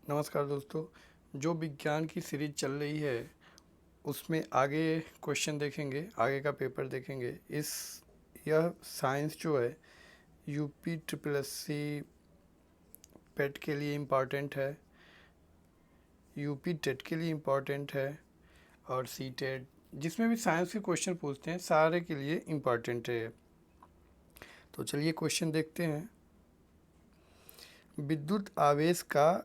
नमस्कार दोस्तों। जो विज्ञान की सीरीज चल रही है उसमें आगे क्वेश्चन देखेंगे, आगे का पेपर देखेंगे। यह साइंस जो है यूपी ट्रिपल एस सी पेट के लिए इम्पॉर्टेंट है, यूपी टेट के लिए इम्पॉर्टेंट है और सी टेट, जिसमें भी साइंस के क्वेश्चन पूछते हैं सारे के लिए इम्पॉर्टेंट है। तो चलिए क्वेश्चन देखते हैं। विद्युत आवेश का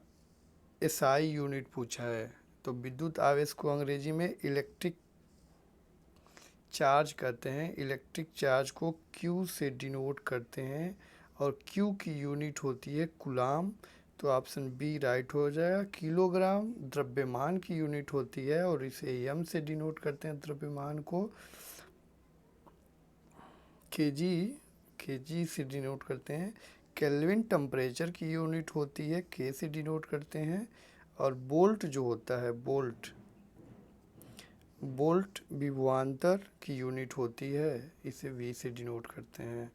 एसआई यूनिट पूछा है। तो विद्युत आवेश को अंग्रेजी में इलेक्ट्रिक चार्ज कहते हैं। इलेक्ट्रिक चार्ज को क्यू से डिनोट करते हैं और क्यू की यूनिट होती है कूलाम। तो ऑप्शन बी राइट हो जाएगा। किलोग्राम द्रव्यमान की यूनिट होती है और इसे एम से डिनोट करते हैं द्रव्यमान को। केजी केजी से डिनोट करते हैं। केल्विन टेम्परेचर की यूनिट होती है, के से डिनोट करते हैं। और बोल्ट जो होता है, बोल्ट विभवांतर की यूनिट होती है, इसे वी से डिनोट करते हैं।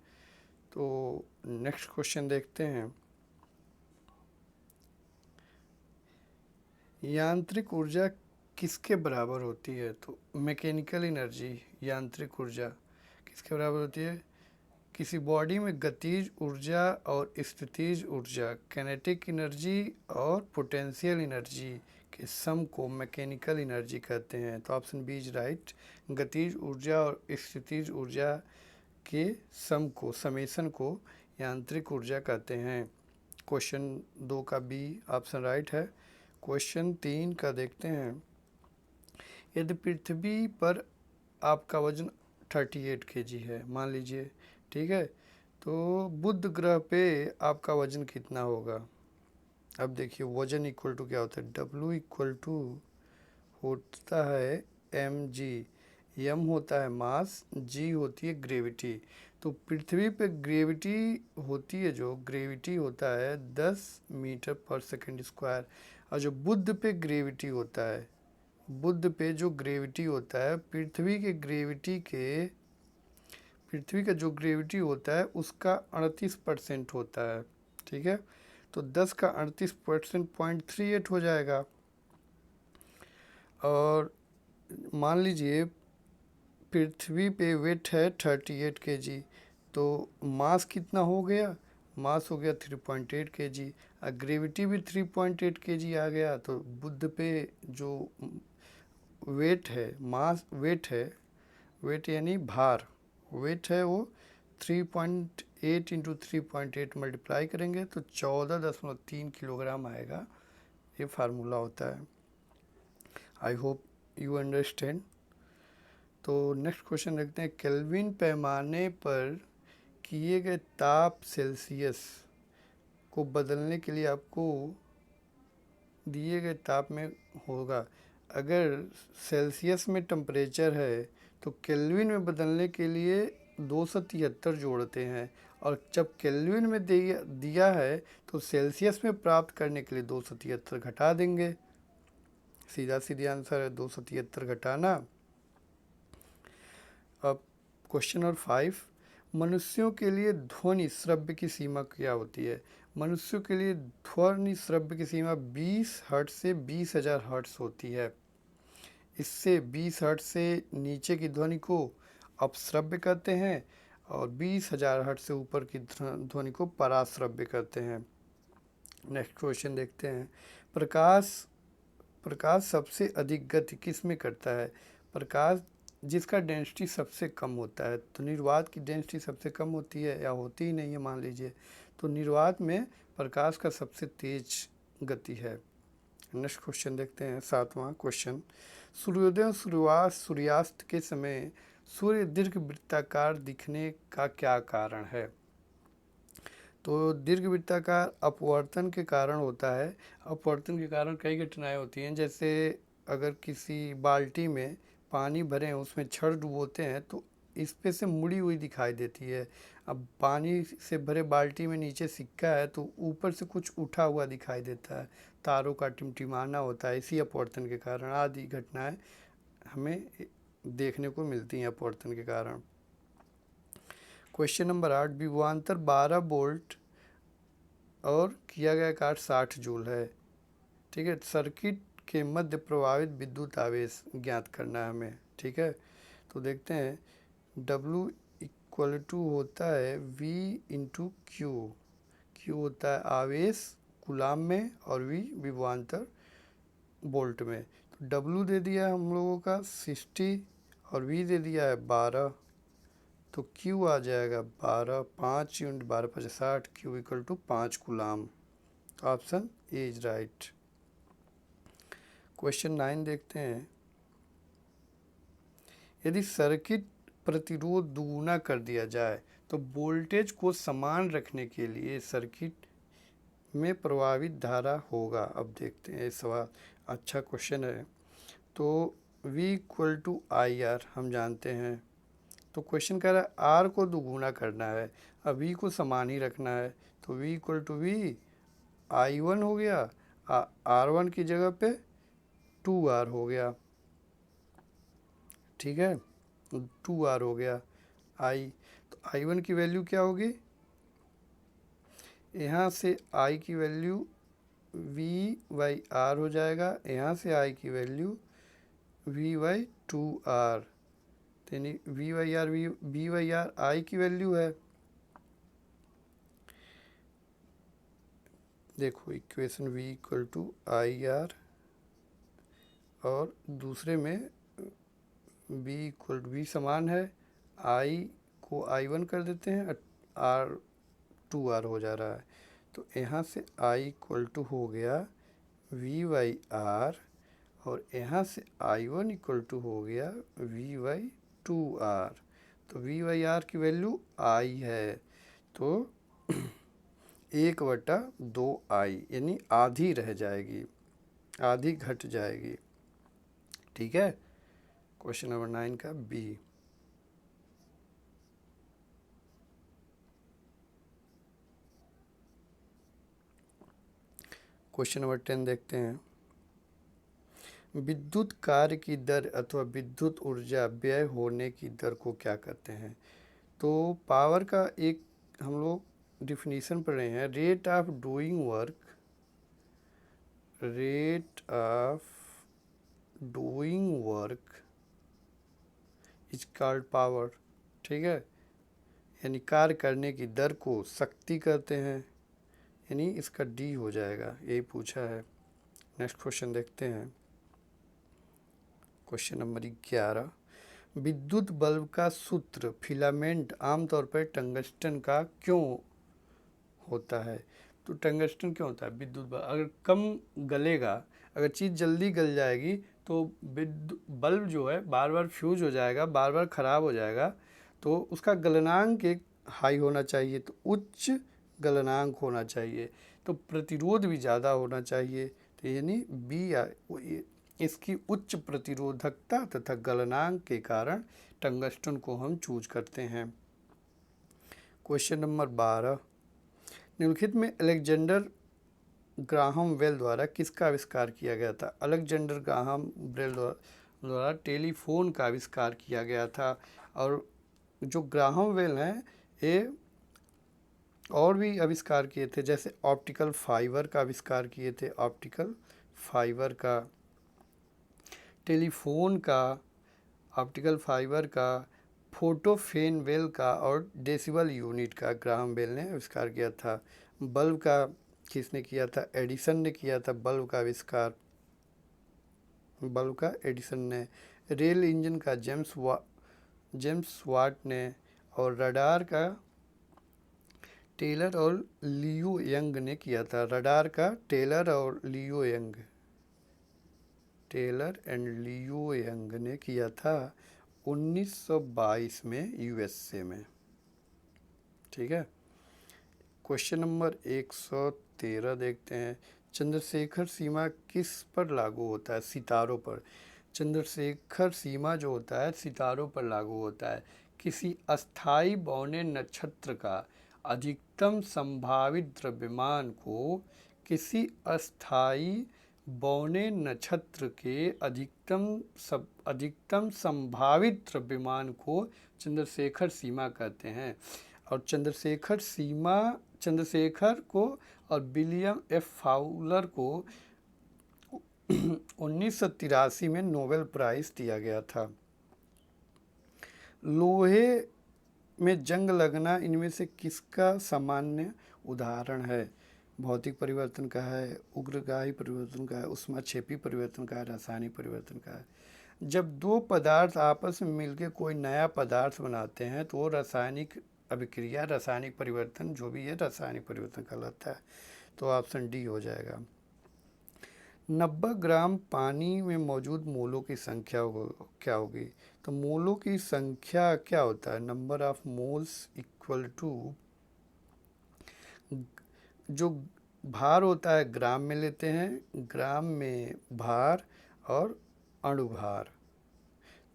तो नेक्स्ट क्वेश्चन देखते हैं। यांत्रिक ऊर्जा किसके बराबर होती है? तो मैकेनिकल एनर्जी, यांत्रिक ऊर्जा किसके बराबर होती है? किसी बॉडी में गतिज ऊर्जा और स्थितिज ऊर्जा, कैनेटिक एनर्जी और पोटेंशियल एनर्जी के सम को मैकेनिकल एनर्जी कहते हैं। तो ऑप्शन बी इज राइट। गतिज ऊर्जा और स्थितिज ऊर्जा के सम को, समेशन को यांत्रिक ऊर्जा कहते हैं। क्वेश्चन 2 का बी ऑप्शन राइट है। क्वेश्चन 3 का देखते हैं। यदि पृथ्वी पर आपका वजन 38 केजी है, मान लीजिए, ठीक है, तो बुध ग्रह पे आपका वजन कितना होगा? अब देखिए वजन इक्वल टू क्या होता है? डब्ल्यू इक्वल टू होता है एम जी। एम होता है मास, जी होती है ग्रेविटी। तो पृथ्वी पे ग्रेविटी होती है, जो ग्रेविटी होता है 10 मीटर पर सेकंड स्क्वायर। और जो बुध पे ग्रेविटी होता है, बुध पे जो ग्रेविटी होता है, पृथ्वी का जो ग्रेविटी होता है उसका 38% होता है, ठीक है। तो 10 का 38% 0.38 हो जाएगा। और मान लीजिए पृथ्वी पे वेट है 38 केजी, तो मास कितना हो गया? मास हो गया 3.8 केजी। और ग्रेविटी भी 3.8 केजी आ गया। तो बुध पे जो वेट है, मास वेट है, वेट यानी भार, वेट है वो 3.8 इंटू 3.8 मल्टीप्लाई करेंगे तो 14.3 किलोग्राम आएगा। ये फार्मूला होता है। I hope you understand. तो नेक्स्ट क्वेश्चन देखते हैं। केल्विन पैमाने पर किए गए ताप सेल्सियस को बदलने के लिए आपको दिए गए ताप में होगा। अगर सेल्सियस में टेम्परेचर है तो केल्विन में बदलने के लिए 273 जोड़ते हैं, और जब केल्विन में दिया है तो सेल्सियस में प्राप्त करने के लिए 273 घटा देंगे। सीधा सीधी आंसर है 273 घटाना। अब क्वेश्चन नंबर 5। मनुष्यों के लिए ध्वनि श्रव्य की सीमा क्या होती है? मनुष्यों के लिए ध्वनि श्रव्य की सीमा 20 हर्ट्ज से 20,000 हर्ट्ज होती है। इससे 20 हर्ट्ज से नीचे की ध्वनि को अपश्रव्य कहते हैं और 20,000 हर्ट्ज से ऊपर की ध्वनि को पराश्रव्य कहते हैं। नेक्स्ट क्वेश्चन देखते हैं। प्रकाश प्रकाश सबसे अधिक गति किस में करता है? प्रकाश जिसका डेंसिटी सबसे कम होता है। तो निर्वात की डेंसिटी सबसे कम होती है या होती ही नहीं है मान लीजिए, तो निर्वात में प्रकाश का सबसे तेज गति है। नेक्स्ट क्वेश्चन देखते हैं, 7वां क्वेश्चन। सूर्योदय और सूर्यास्त के समय सूर्य दीर्घ वृत्ताकार दिखने का क्या कारण है? तो दीर्घ वृत्ताकार अपवर्तन के कारण होता है। अपवर्तन के कारण कई घटनाएं होती हैं, जैसे अगर किसी बाल्टी में पानी भरें, उसमें छड़ डुबोते हैं तो इस पे से मुड़ी हुई दिखाई देती है। अब पानी से भरे बाल्टी में नीचे सिक्का है तो ऊपर से कुछ उठा हुआ दिखाई देता है, तारों का टिमटिमाना होता है। इसी अपवर्तन के कारण आदि घटनाएं हमें देखने को मिलती हैं अपवर्तन के कारण। Question number 8। विभवांतर 12 वोल्ट और किया गया काट 60 जूल है। ठीक है। सर्किट के मध्य प्रवाहित विद्युत आवेश ज्ञात करना है हमें, ठीक है। तो देखते हैं W इक्वल टू होता है V इंटू क्यू। क्यू होता है आवेश कूलाम में और V विभवांतर वोल्ट में। तो W दे दिया है हम लोगों का 60 और V दे दिया है 12, तो Q आ जाएगा 12, 5 unit 12×5 = 60, Q equal to 5 coulomb. Option A is right. Question 9 देखते हैं। यदि सर्किट प्रतिरोध दुगुना कर दिया जाए तो वोल्टेज को समान रखने के लिए सर्किट में प्रवाहित धारा होगा। अब देखते हैं सवाल, अच्छा क्वेश्चन है। तो V equal to I R हम जानते हैं, तो क्वेश्चन कह रहा है R को दुगुना करना है, अब V को समान ही रखना है। तो V equal to V I1 हो गया, R1 की जगह पे 2R हो गया, ठीक है, 2R हो गया I। तो I1 की वैल्यू क्या होगी, यहाँ से I की वैल्यू V/R हो जाएगा, यहाँ से I की वैल्यू V/2R, यानी V/R I की वैल्यू है। देखो equation V equal to IR और दूसरे में V समान है, I को I1 कर देते हैं, R 2R हो जा रहा है। तो यहाँ से I इक्वल टू हो गया V/R और यहाँ से I1 इक्वल टू हो गया V/2R। तो V/R की वैल्यू I है, तो 1/2I यानी आधी रह जाएगी, आधी घट जाएगी, ठीक है। क्वेश्चन नंबर 9 का बी। क्वेश्चन नंबर 10 देखते हैं। विद्युत कार्य की दर अथवा विद्युत ऊर्जा व्यय होने की दर को क्या कहते हैं। तो पावर का एक हम लोग डिफिनीशन पढ़ रहे हैं, rate of doing work, rate of doing work is called power, ठीक है। यानी कार्य करने की दर को शक्ति कहते हैं, यानी इसका डी हो जाएगा, यही पूछा है। नेक्स्ट क्वेश्चन देखते हैं। Question number 11। विद्युत बल्ब का सूत्र फिलामेंट आमतौर पर टंगस्टन का क्यों होता है। तो टंगस्टन क्यों होता है, विद्युत बल्ब अगर कम गलेगा, अगर चीज़ जल्दी गल जाएगी तो बल्ब जो है बार बार फ्यूज हो जाएगा, बार बार ख़राब हो जाएगा। तो उसका गलनांक एक हाई होना चाहिए, तो उच्च गलनांक होना चाहिए, तो प्रतिरोध भी ज़्यादा होना चाहिए। तो यानी बी, इसकी उच्च प्रतिरोधकता तथा गलनांक के कारण टंगस्टन को हम चूज करते हैं। Question number 12। निम्नलिखित में अलेक्जेंडर ग्राहम बेल द्वारा किसका आविष्कार किया गया था। अलेक्जेंडर ग्राहम बेल द्वारा टेलीफोन का आविष्कार किया गया था। और जो ग्राहम बेल हैं ये और भी आविष्कार किए थे, जैसे ऑप्टिकल फाइबर का आविष्कार किए थे, ऑप्टिकल फाइबर का, टेलीफोन का, ऑप्टिकल फाइबर का, फोटोफेन बेल का और डेसिबल यूनिट का ग्राहम बेल ने आविष्कार किया था। बल्ब का किसने किया था, एडिसन ने किया था बल्ब का आविष्कार, बल्ब का एडिसन ने। रेल इंजन का जेम्स वाट ने, और रडार का टेलर और लियो यंग ने किया था। रडार का टेलर और Leo Young, Taylor and Leo Young ने किया था 1922 में यूएसए में, ठीक है। क्वेश्चन नंबर 113 देखते हैं। चंद्रशेखर सीमा किस पर लागू होता है, सितारों पर। चंद्रशेखर सीमा जो होता है सितारों पर लागू होता है। किसी अस्थाई बौने नक्षत्र का अधिकतम संभावित द्रव्यमान को, किसी अस्थाई बौने नक्षत्र के अधिकतम संभावित द्रव्यमान को चंद्रशेखर सीमा कहते हैं। और चंद्रशेखर को और विलियम एफ फाउलर को 1983 में नोबेल प्राइज़ दिया गया था। लोहे में जंग लगना इनमें से किसका सामान्य उदाहरण है? भौतिक परिवर्तन का है, उग्रगाही परिवर्तन का है, ऊष्माक्षेपी परिवर्तन का है, रासायनिक परिवर्तन का है। जब दो पदार्थ आपस में मिलकर कोई नया पदार्थ बनाते हैं तो वो रासायनिक अभिक्रिया, रासायनिक परिवर्तन जो भी है रासायनिक परिवर्तन कहलाता है। तो ऑप्शन डी हो जाएगा। 90 ग्राम पानी में मौजूद मोलों की संख्या क्या होगी? तो मोलों की संख्या क्या होता है? Number of moles equal to, जो भार होता है ग्राम में लेते हैं, ग्राम में भार और अणुभार।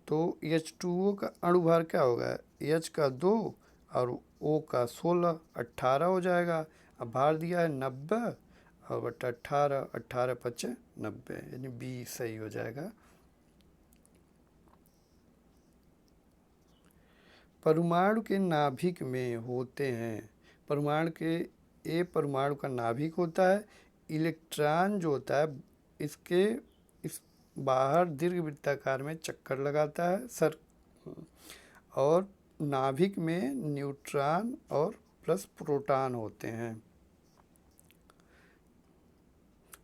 तो H2O का अणुभार क्या होगा? H का 2 और O का 16, 18 हो जाएगा। अब भार दिया है 90 और बटा 18, 18 पचे 90, यानी बी सही हो जाएगा। परमाणु के नाभिक में होते हैं, परमाणु के परमाणु का नाभिक होता है। इलेक्ट्रॉन जो होता है इसके इस बाहर दीर्घवृत्ताकार में चक्कर लगाता है सर, और नाभिक में न्यूट्रॉन और प्लस प्रोटॉन होते हैं।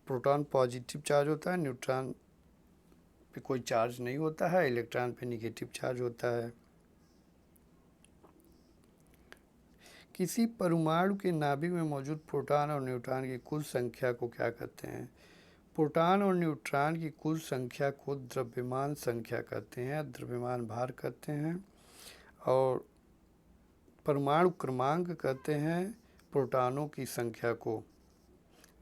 प्रोटॉन पॉजिटिव चार्ज होता है, न्यूट्रॉन पे कोई चार्ज नहीं होता है, इलेक्ट्रॉन पे निगेटिव चार्ज होता है। किसी परमाणु के नाभिक में मौजूद प्रोटॉन और न्यूट्रॉन की कुल संख्या को क्या कहते हैं? प्रोटॉन और न्यूट्रॉन की कुल संख्या को द्रव्यमान संख्या कहते हैं, द्रव्यमान भार कहते हैं, और परमाणु क्रमांक कहते हैं प्रोटॉनों की संख्या को।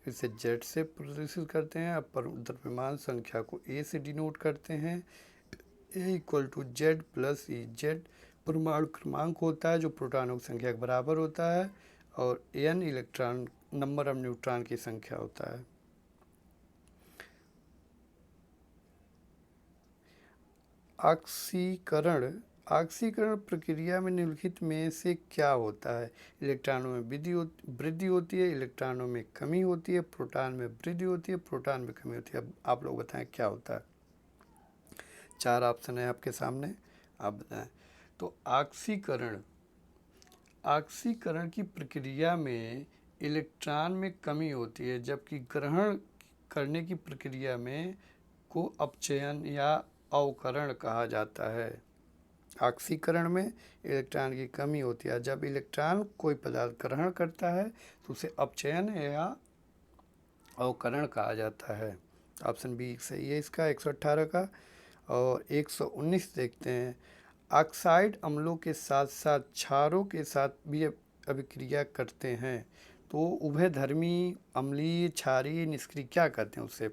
इसे जेड से प्रदर्शित करते हैं। अब द्रव्यमान संख्या को ए से डिनोट करते हैं। A equal to Z plus E. Z परमाणु क्रमांक होता है जो प्रोटॉनों की संख्या के बराबर होता है, और an electron number of neutron की संख्या होता है। ऑक्सीकरण प्रक्रिया में निम्नलिखित में से क्या होता है? इलेक्ट्रॉनों में वृद्धि होती है, इलेक्ट्रॉनों में कमी होती है, प्रोटॉन में वृद्धि होती है, प्रोटॉन में कमी होती है। अब आप लोग बताएं क्या होता है। 4 ऑप्शन है आपके सामने, आप बताएं। तो ऑक्सीकरण की प्रक्रिया में इलेक्ट्रॉन में कमी होती है, जबकि ग्रहण करने की प्रक्रिया में को अपचयन या अवकरण कहा जाता है। ऑक्सीकरण में इलेक्ट्रॉन की कमी होती है, जब इलेक्ट्रॉन कोई पदार्थ ग्रहण करता है तो उसे अपचयन या अवकरण कहा जाता है। ऑप्शन बी सही है इसका 118 का। और 119 देखते हैं। ऑक्साइड अम्लों के साथ साथ क्षारों के साथ भी अभिक्रिया करते हैं, तो उभयधर्मी, अम्लीय, क्षारीय, निष्क्रिय क्या कहते हैं उसे?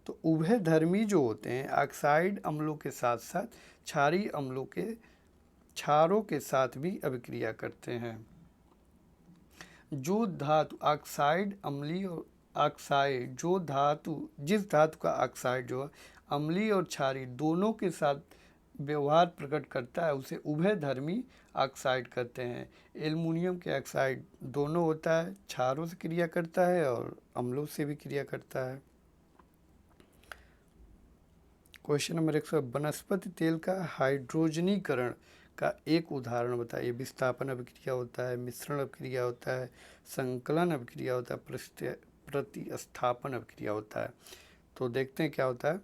तो उभयधर्मी जो होते हैं ऑक्साइड अम्लों के साथ साथ क्षारीय अम्लों के क्षारों के साथ भी अभिक्रिया करते हैं। जो धातु ऑक्साइड अम्लीय और ऑक्साइड जो धातु जिस धातु का ऑक्साइड जो अम्लीय और क्षारीय दोनों के साथ व्यवहार प्रकट करता है उसे उभयधर्मी ऑक्साइड कहते हैं। एल्युमिनियम के ऑक्साइड दोनों होता है, क्षारों से क्रिया करता है और अम्लों से भी क्रिया करता है। क्वेश्चन नंबर 100, वनस्पति तेल का हाइड्रोजनीकरण का एक उदाहरण बताइए। विस्थापन अभिक्रिया होता है, मिश्रण अभिक्रिया होता है, संकलन अभिक्रिया होता है, प्रतिस्थापन अभिक्रिया होता है। तो देखते हैं क्या होता है।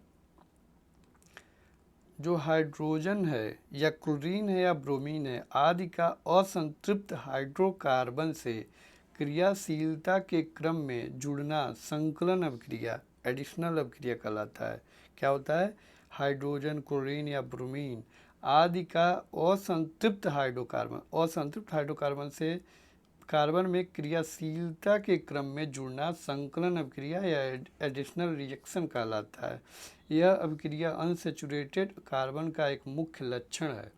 जो हाइड्रोजन है या क्लोरीन है या ब्रोमीन है आदि का असंतृप्त हाइड्रोकार्बन से क्रियाशीलता के क्रम में जुड़ना संकलन अभिक्रिया, एडिशनल अभिक्रिया कहलाता है। क्या होता है? हाइड्रोजन, क्लोरीन या ब्रोमीन आदि का असंतृप्त हाइड्रोकार्बन से कार्बन में क्रियाशीलता के क्रम में जुड़ना संकलन अभिक्रिया या एडिशनल रिएक्शन कहलाता है। यह अभिक्रिया अनसैचुरेटेड कार्बन का एक मुख्य लक्षण है।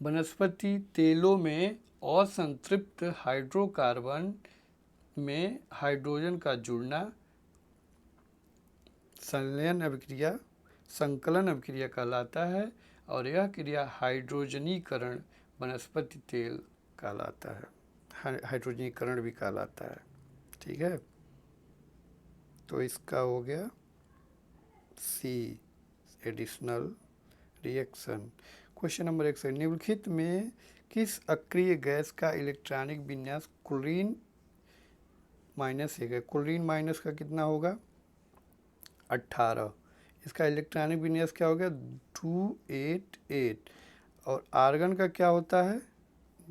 वनस्पति तेलों में असंतृप्त हाइड्रोकार्बन में हाइड्रोजन का जुड़ना संकलन अभिक्रिया कहलाता है, और यह क्रिया हाइड्रोजनीकरण वनस्पति तेल कहलाता है, हाइड्रोजनीकरण भी कहलाता है। ठीक है, तो इसका हो गया सी एडिशनल रिएक्शन। क्वेश्चन नंबर 1 निम्नलिखित में किस अक्रिय गैस का इलेक्ट्रॉनिक विन्यास क्लोरीन -1 है? क्लोरीन माइनस का कितना होगा 18, इसका इलेक्ट्रॉनिक विन्यास क्या हो गया 288। और आर्गन का क्या होता है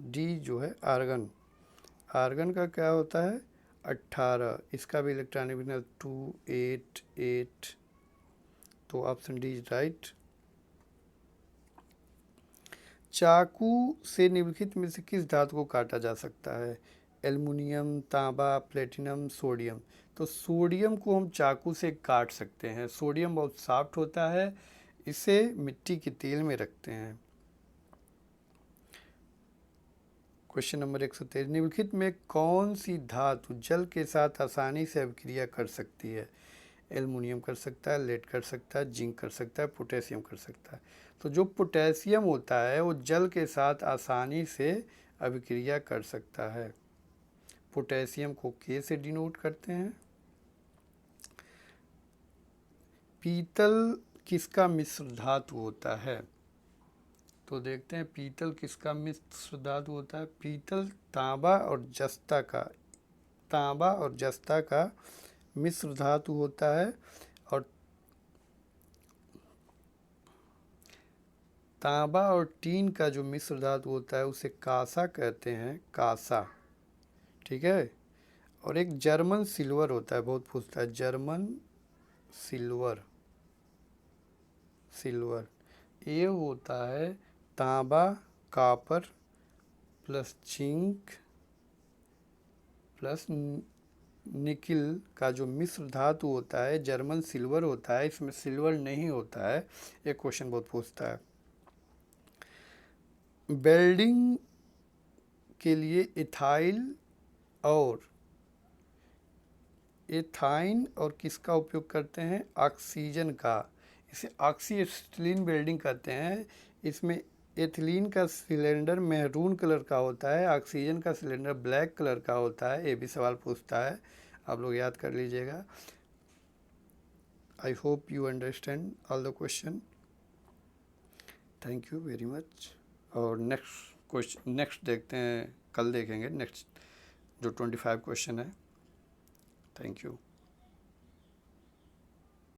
डी जो है आर्गन, आर्गन का क्या होता है 18, इसका भी इलेक्ट्रॉनिक विन्यास 288। तो ऑप्शन डी इज राइट। चाकू से निम्नलिखित में से किस धातु को काटा जा सकता है? एल्युमिनियम, तांबा, प्लेटिनम, सोडियम। तो सोडियम को हम चाकू से काट सकते हैं। सोडियम बहुत सॉफ्ट होता है, इसे मिट्टी के तेल में रखते हैं। क्वेश्चन नंबर 123 निम्नलिखित में कौन सी धातु जल के साथ आसानी से अभिक्रिया कर सकती है? एल्युमिनियम कर सकता है, लेड कर सकता है, जिंक कर सकता है, पोटेशियम कर सकता है। तो जो पोटेशियम होता है वो जल के साथ आसानी से अभिक्रिया कर सकता है। पोटेशियम को के से डिनोट करते हैं। पीतल किसका मिश्र धातु होता है? तो देखते हैं पीतल किसका मिश्र धातु होता है। पीतल तांबा और जस्ता का, तांबा और जस्ता का मिश्र धातु होता है। और तांबा और टीन का जो मिश्र धातु होता है उसे कांसा कहते हैं, कांसा। ठीक है। और एक जर्मन सिल्वर होता है, बहुत पूछता है, जर्मन सिल्वर, सिल्वर ये होता है तांबा copper plus zinc plus nickel का जो मिश्र धातु होता है, जर्मन सिल्वर होता है, इसमें सिल्वर नहीं होता है। ये क्वेश्चन बहुत पूछता है। वेल्डिंग के लिए एथाइन और किसका उपयोग करते हैं? ऑक्सीजन का। इसे ऑक्सीएसिटिलीन वेल्डिंग कहते हैं। इसमें एथिलीन का सिलेंडर मैरून कलर का होता है, ऑक्सीजन का सिलेंडर ब्लैक कलर का होता है। ये भी सवाल पूछता है, आप लोग याद कर लीजिएगा। I hope you understand all the question. Thank you very much. और नेक्स्ट देखते हैं, कल देखेंगे नेक्स्ट जो 25 क्वेश्चन है। Thank you.